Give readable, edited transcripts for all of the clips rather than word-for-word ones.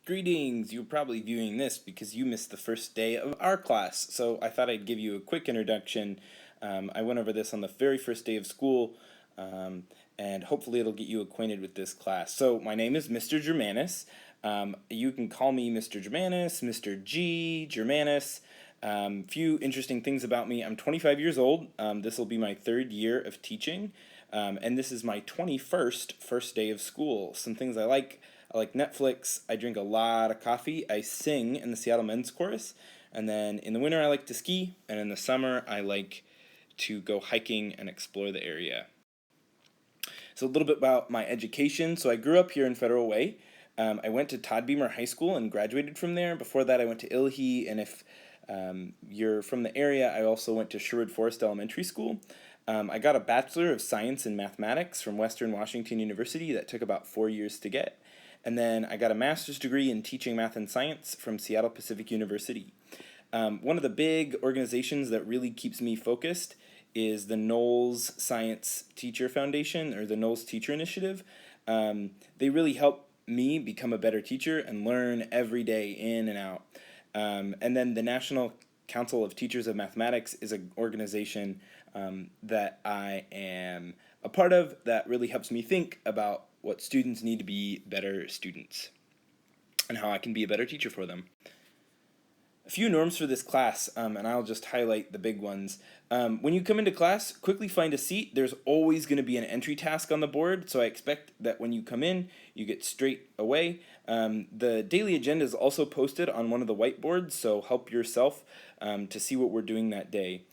Greetings! You're probably viewing this because you missed the first day of our class, so I thought I'd give you a quick introduction. I went over this on the very first day of school, and hopefully it'll get you acquainted with this class. So my name is Mr. Germanus. You can call me Mr. Germanus, Mr. G, Germanus. Few interesting things about me. I'm 25 years old. This will be my third year of teaching, and this is my 21st first day of school. Some things I like Netflix, I drink a lot of coffee, I sing in the Seattle Men's Chorus, and then in the winter I like to ski, and in the summer I like to go hiking and explore the area. So a little bit about my education. So I grew up here in Federal Way. I went to Todd Beamer High School and graduated from there. Before that I went to Illahee, and if you're from the area, I also went to Sherwood Forest Elementary School. I got a Bachelor of Science in Mathematics from Western Washington University that took about 4 years to get. And then I got a master's degree in teaching math and science from Seattle Pacific University. One of the big organizations that really keeps me focused is the Knowles Science Teacher Foundation, or the Knowles Teacher Initiative. They really help me become a better teacher and learn every day in and out. And then the National Council of Teachers of Mathematics is an organization that I am a part of that really helps me think about what students need to be better students and how I can be a better teacher for them. A few norms for this class, and I'll just highlight the big ones. When you come into class, quickly find a seat. There's always going to be an entry task on the board, so I expect that when you come in, you get straight away. The daily agenda is also posted on one of the whiteboards, so help yourself to see what we're doing that day.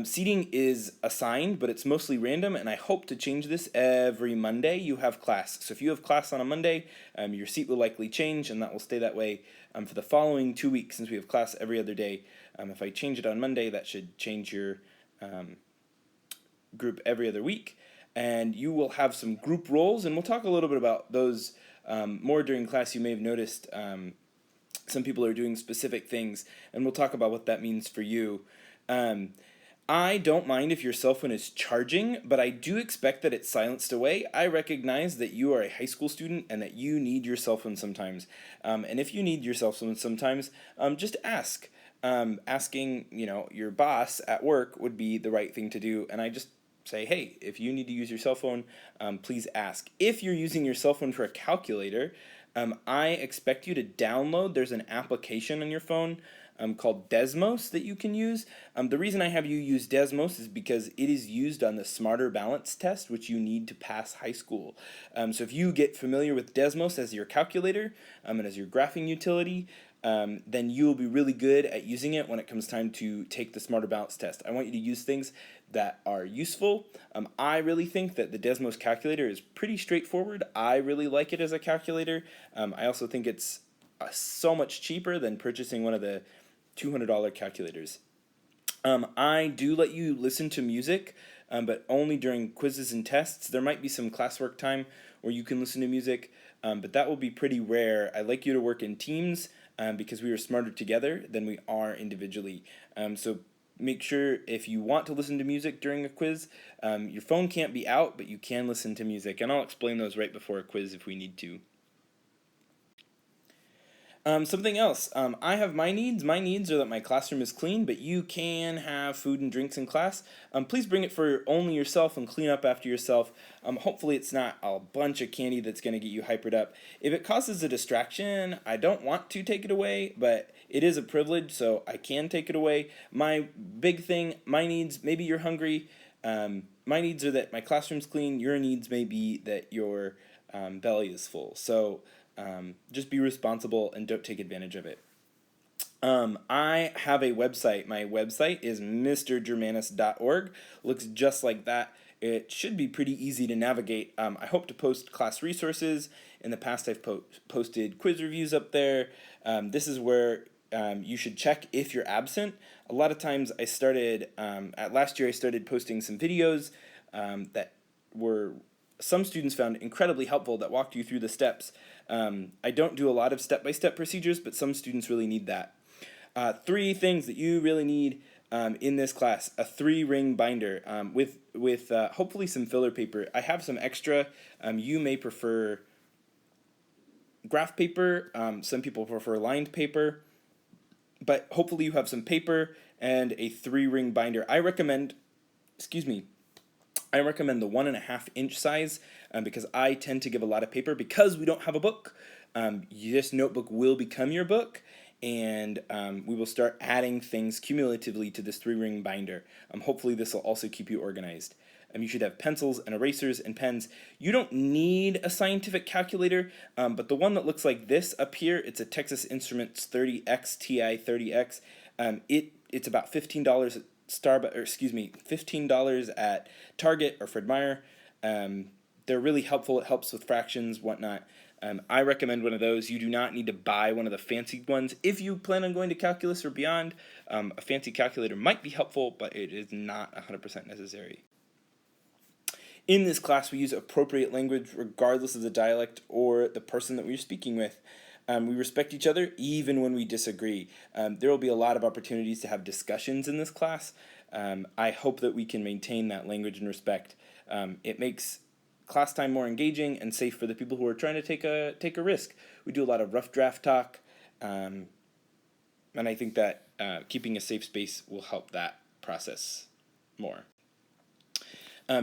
Seating is assigned, but it's mostly random, and I hope to change this every Monday you have class. So if you have class on a Monday, your seat will likely change, and that will stay that way for the following 2 weeks, since we have class every other day. If I change it on Monday, that should change your group every other week. And you will have some group roles, and we'll talk a little bit about those more during class. You may have noticed some people are doing specific things, and we'll talk about what that means for you. I don't mind if your cell phone is charging, but I do expect that it's silenced away. I recognize that you are a high school student and that you need your cell phone sometimes. And if you need your cell phone sometimes, just ask. Asking, your boss at work would be the right thing to do, and I just say, hey, if you need to use your cell phone, please ask. If you're using your cell phone for a calculator, I expect you to download. There's an application on your phone called Desmos that you can use. The reason I have you use Desmos is because it is used on the Smarter Balance test, which you need to pass high school. So if you get familiar with Desmos as your calculator and as your graphing utility, then you will be really good at using it when it comes time to take the Smarter Balance test. I want you to use things that are useful. I really think that the Desmos calculator is pretty straightforward. I really like it as a calculator. I also think it's so much cheaper than purchasing one of the $200 calculators. I do let you listen to music, but only during quizzes and tests. There might be some classwork time where you can listen to music, but that will be pretty rare. I like you to work in teams because we are smarter together than we are individually. So make sure if you want to listen to music during a quiz, your phone can't be out, but you can listen to music, and I'll explain those right before a quiz if we need to. Something else, I have my needs. My needs are that my classroom is clean, but you can have food and drinks in class. Please bring it for only yourself and clean up after yourself. Hopefully it's not a bunch of candy that's going to get you hypered up. If it causes a distraction, I don't want to take it away, but it is a privilege, so I can take it away. My big thing, my needs, maybe you're hungry. My needs are that my classroom's clean. Your needs may be that your belly is full. So just be responsible and don't take advantage of it. I have a website. My website is mrgermanus.org. Looks just like that. It should be pretty easy to navigate. I hope to post class resources. In the past, I've posted quiz reviews up there. This is where you should check if you're absent. A lot of times I started, last year I started posting some videos that were some students found incredibly helpful that walked you through the steps. I don't do a lot of step-by-step procedures, but some students really need that. 3 things that you really need in this class: a 3-ring binder with hopefully some filler paper. I have some extra. You may prefer graph paper. Some people prefer lined paper, but hopefully you have some paper and a 3-ring binder. I recommend the 1.5-inch size because I tend to give a lot of paper because we don't have a book. This notebook will become your book, and we will start adding things cumulatively to this 3-ring binder. Hopefully this will also keep you organized. You should have pencils and erasers and pens. You don't need a scientific calculator, but the one that looks like this up here, it's a Texas Instruments 30X TI 30X. It's about $15 at $15 at Target or Fred Meyer. They're really helpful. It helps with fractions, whatnot. I recommend one of those. You do not need to buy one of the fancy ones. If you plan on going to calculus or beyond, a fancy calculator might be helpful, but it is not 100% necessary. In this class, we use appropriate language regardless of the dialect or the person that we're speaking with. We respect each other even when we disagree. There will be a lot of opportunities to have discussions in this class. I hope that we can maintain that language and respect. It makes class time more engaging and safe for the people who are trying to take a risk. We do a lot of rough draft talk, and I think that keeping a safe space will help that process more.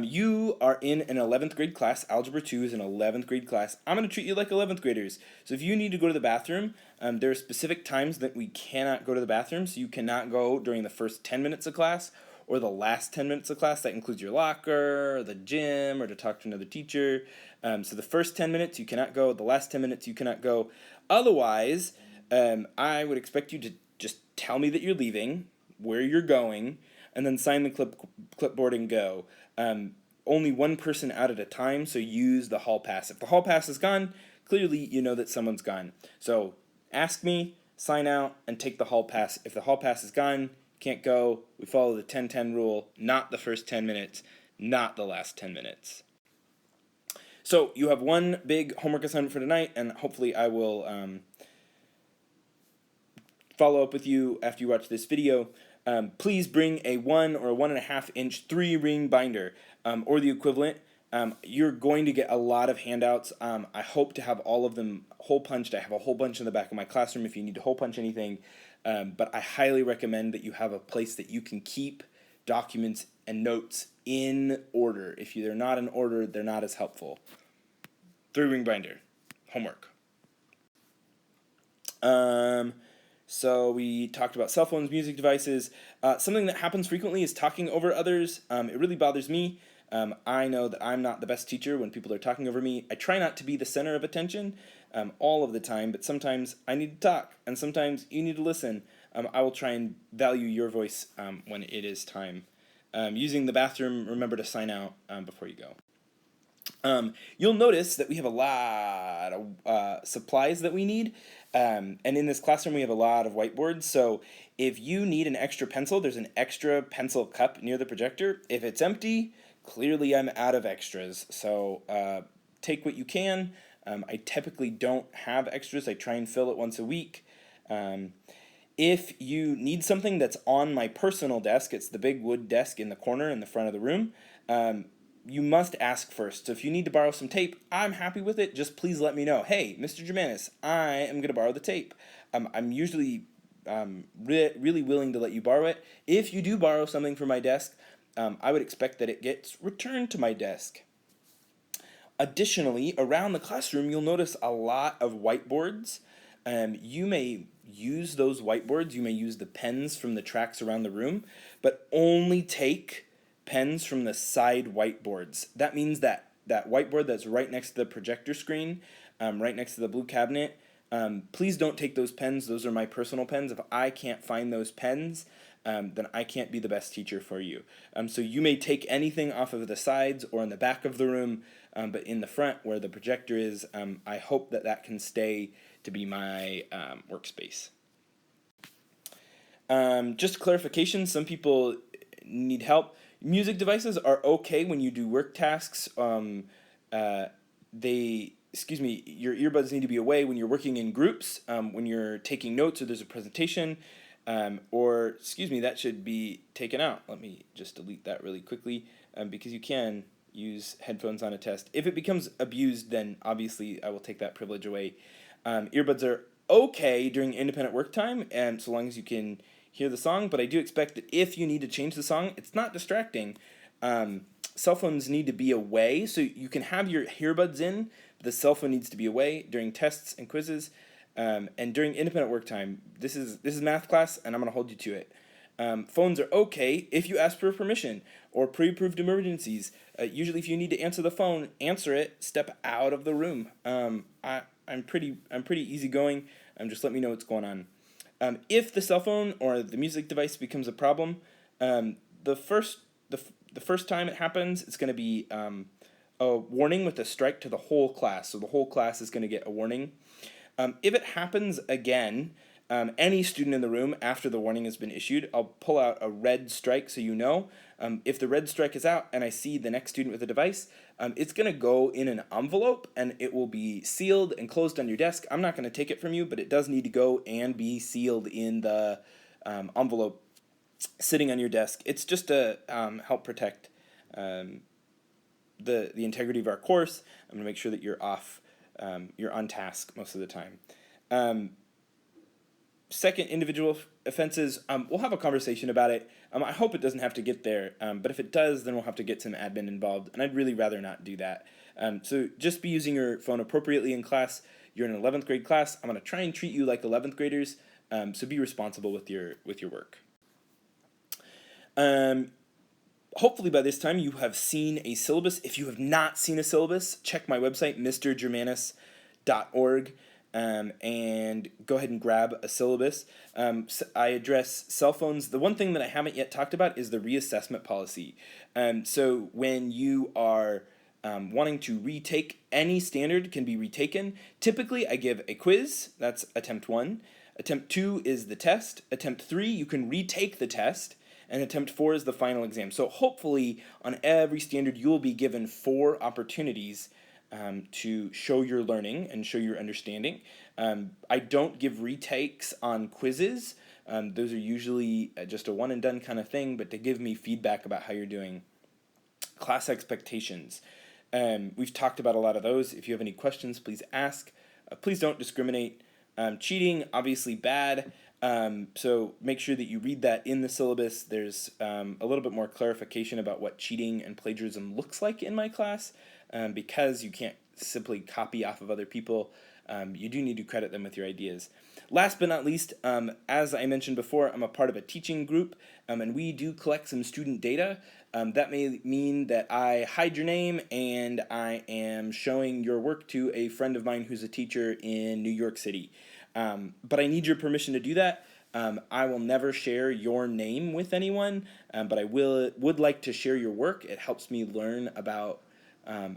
You are in an 11th grade class. Algebra 2 is an 11th grade class. I'm going to treat you like 11th graders. So if you need to go to the bathroom, there are specific times that we cannot go to the bathroom. So you cannot go during the first 10 minutes of class or the last 10 minutes of class. That includes your locker, or the gym, or to talk to another teacher. So the first 10 minutes you cannot go. The last 10 minutes you cannot go. Otherwise, I would expect you to just tell me that you're leaving, where you're going, and then sign the clipboard and go. Only one person out at a time, so use the hall pass. If the hall pass is gone, clearly you know that someone's gone. So ask me, sign out, and take the hall pass. If the hall pass is gone, can't go, we follow the 10-10 rule, not the first 10 minutes, not the last 10 minutes. So you have one big homework assignment for tonight, and hopefully I will follow up with you after you watch this video. Please bring a 1 or 1.5-inch 3-ring binder or the equivalent. You're going to get a lot of handouts. I hope to have all of them hole punched. I have a whole bunch in the back of my classroom if you need to hole punch anything. But I highly recommend that you have a place that you can keep documents and notes in order. If they're not in order, they're not as helpful. 3-ring binder. Homework. So we talked about cell phones, music devices. Something that happens frequently is talking over others. It really bothers me. I know that I'm not the best teacher when people are talking over me. I try not to be the center of attention all of the time, but sometimes I need to talk, and sometimes you need to listen. I will try and value your voice when it is time. Using the bathroom, remember to sign out before you go. You'll notice that we have a lot of supplies that we need. And in this classroom, we have a lot of whiteboards. So if you need an extra pencil, there's an extra pencil cup near the projector. If it's empty, clearly I'm out of extras. So take what you can. I typically don't have extras. I try and fill it once a week. If you need something that's on my personal desk, it's the big wood desk in the corner in the front of the room, you must ask first. So if you need to borrow some tape, I'm happy with it. Just please let me know. Hey, Mr. Germanis, I am going to borrow the tape. I'm usually really willing to let you borrow it. If you do borrow something from my desk, I would expect that it gets returned to my desk. Additionally, around the classroom, you'll notice a lot of whiteboards. You may use those whiteboards. You may use the pens from the tracks around the room, but only take pens from the side whiteboards. That means that whiteboard that's right next to the projector screen, right next to the blue cabinet, please don't take those pens. Those are my personal pens. If I can't find those pens, then I can't be the best teacher for you. So you may take anything off of the sides or in the back of the room, but in the front where the projector is, I hope that can stay to be my workspace. Just clarification, some people need help. Music devices are okay when you do work tasks. Your earbuds need to be away when you're working in groups, when you're taking notes or there's a presentation, that should be taken out. Let me just delete that really quickly, because you can use headphones on a test. If it becomes abused, then obviously I will take that privilege away. Earbuds are okay during independent work time, and so long as you can hear the song, but I do expect that if you need to change the song, it's not distracting. Cell phones need to be away, so you can have your earbuds in, but the cell phone needs to be away during tests and quizzes, and during independent work time. This is math class, and I'm going to hold you to it. Phones are okay if you ask for permission or pre-approved emergencies. Usually, if you need to answer the phone, answer it. Step out of the room. I'm pretty easygoing. Just let me know what's going on. If the cell phone or the music device becomes a problem, the first time it happens, it's going to be a warning with a strike to the whole class. So the whole class is going to get a warning. If it happens again, any student in the room after the warning has been issued, I'll pull out a red strike so you know. If the red strike is out and I see the next student with a device, it's going to go in an envelope and it will be sealed and closed on your desk. I'm not going to take it from you, but it does need to go and be sealed in the envelope sitting on your desk. It's just to help protect the integrity of our course. I'm going to make sure that you're on task most of the time. Second, individual offenses, we'll have a conversation about it. I hope it doesn't have to get there, but if it does, then we'll have to get some admin involved, and I'd really rather not do that. So just be using your phone appropriately in class. You're in an 11th grade class. I'm going to try and treat you like 11th graders, so be responsible with your work. Hopefully by this time you have seen a syllabus. If you have not seen a syllabus, check my website, mrgermanis.org. And go ahead and grab a syllabus. I address cell phones. The one thing that I haven't yet talked about is the reassessment policy. So when you are wanting to retake, any standard can be retaken. Typically, I give a quiz. That's attempt 1. Attempt 2 is the test. Attempt 3, you can retake the test. And attempt 4 is the final exam. So hopefully, on every standard, you will be given 4 opportunities to show your learning and show your understanding. I don't give retakes on quizzes. Those are usually just a one and done kind of thing, but to give me feedback about how you're doing. Class expectations. We've talked about a lot of those. If you have any questions, please ask. Please don't discriminate. Cheating, obviously bad. So make sure that you read that in the syllabus. There's a little bit more clarification about what cheating and plagiarism looks like in my class. Because you can't simply copy off of other people, you do need to credit them with your ideas. Last but not least, as I mentioned before, I'm a part of a teaching group, and we do collect some student data. That may mean that I hide your name and I am showing your work to a friend of mine who's a teacher in New York City. But I need your permission to do that. I will never share your name with anyone, but I would like to share your work. It helps me learn about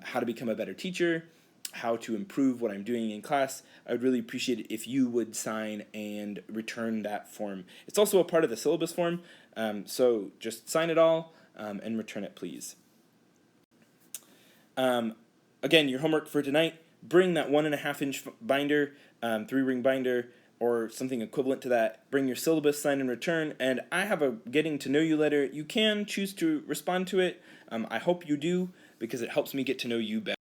how to become a better teacher, how to improve what I'm doing in class. I would really appreciate it if you would sign and return that form. It's also a part of the syllabus form, so just sign it all and return it, please. Again, your homework for tonight, bring that 1.5-inch binder, 3-ring binder, or something equivalent to that. Bring your syllabus, sign and return, and I have a getting to know you letter. You can choose to respond to it. I hope you do, because it helps me get to know you better.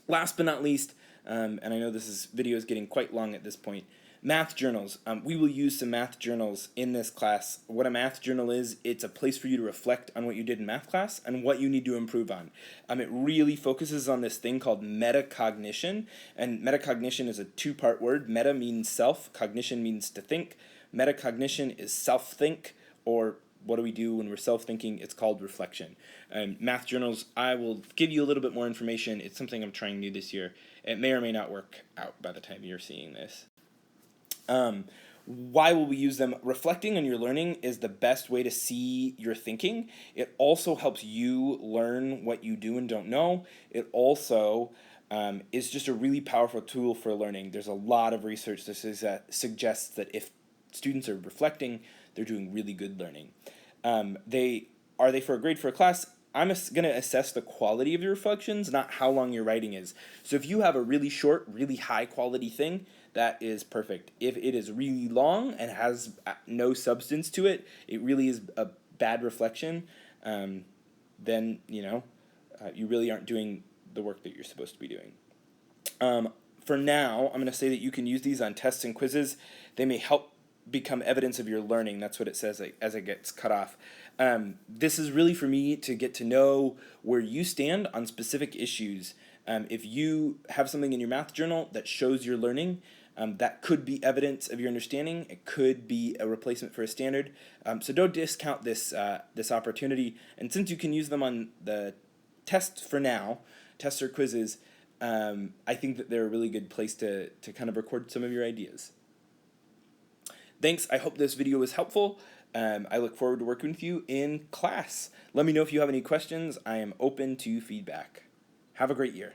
Last but not least, and I know this video is getting quite long at this point, math journals. We will use some math journals in this class. What a math journal is, it's a place for you to reflect on what you did in math class and what you need to improve on. It really focuses on this thing called metacognition, and metacognition is a 2-part word. Meta means self, cognition means to think. Metacognition is self-think, or what do we do when we're self-thinking? It's called reflection. Math journals, I will give you a little bit more information. It's something I'm trying new this year. It may or may not work out by the time you're seeing this. Why will we use them? Reflecting on your learning is the best way to see your thinking. It also helps you learn what you do and don't know. It also is just a really powerful tool for learning. There's a lot of research that suggests that if students are reflecting, they're doing really good learning. Are they for a grade for a class? I'm going to assess the quality of your reflections, not how long your writing is. So if you have a really short, really high quality thing, that is perfect. If it is really long and has no substance to it, it really is a bad reflection, then, you really aren't doing the work that you're supposed to be doing. For now, I'm going to say that you can use these on tests and quizzes. They may help become evidence of your learning. That's what it says as it gets cut off. This is really for me to get to know where you stand on specific issues. If you have something in your math journal that shows your learning, that could be evidence of your understanding. It could be a replacement for a standard. So don't discount this opportunity. And since you can use them on the tests for now, tests or quizzes, I think that they're a really good place to kind of record some of your ideas. Thanks. I hope this video was helpful. I look forward to working with you in class. Let me know if you have any questions. I am open to feedback. Have a great year.